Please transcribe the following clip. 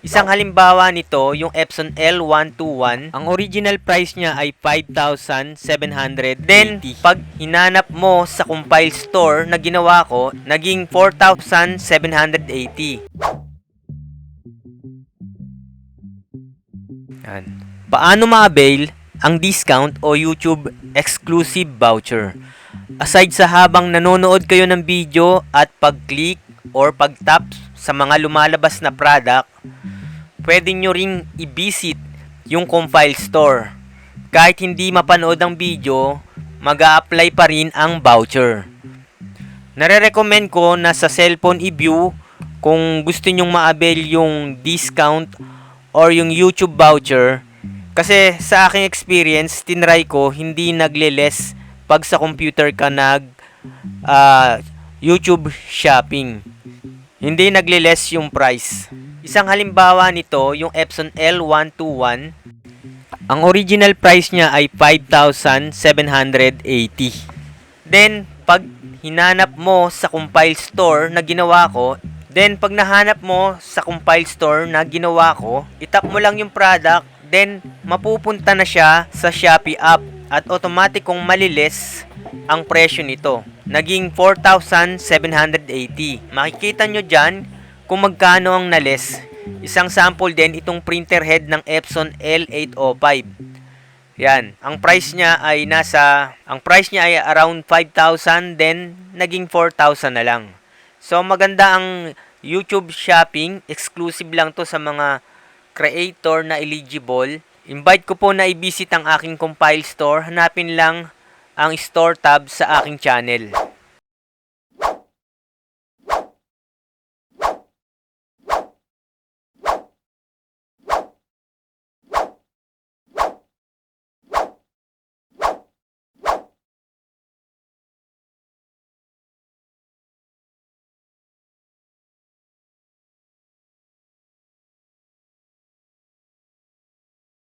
Isang halimbawa nito, yung Epson L121, ang original price niya ay 5,780. Then, pag hinanap mo sa compile store na ginawa ko, naging 4,780. Yan. Paano ma-avail ang discount o YouTube exclusive voucher? Aside sa habang nanonood kayo ng video at pag-click or pag-tap sa mga lumalabas na product, pwede nyo ring i-visit yung compile store. Kahit hindi mapanood ang video, mag-a-apply pa rin ang voucher. Nare-recommend ko na sa cellphone i-view kung gusto nyong ma-avail yung discount or yung YouTube voucher. Kasi sa aking experience, tinry ko, hindi nagle-less pag sa computer ka YouTube shopping. Hindi nagle-less yung price. Isang halimbawa nito, yung Epson L121, ang original price niya ay 5,780. Then, pag hinanap mo sa compile store na ginawa ko, pag nahanap mo sa compile store na ginawa ko, itap mo lang yung product, then mapupunta na siya sa Shopee app at automatic kong malilis ang presyo nito. Naging 4,780. Makikita nyo dyan kung magkano ang nales. Isang sample din itong printer head ng Epson L805. Yan, ang price niya ay around 5,000, then naging 4,000 na lang. So maganda ang YouTube shopping, exclusive lang to sa mga creator na eligible. Invite ko po na i-visit ang aking compile store. Hanapin lang ang store tab sa aking channel.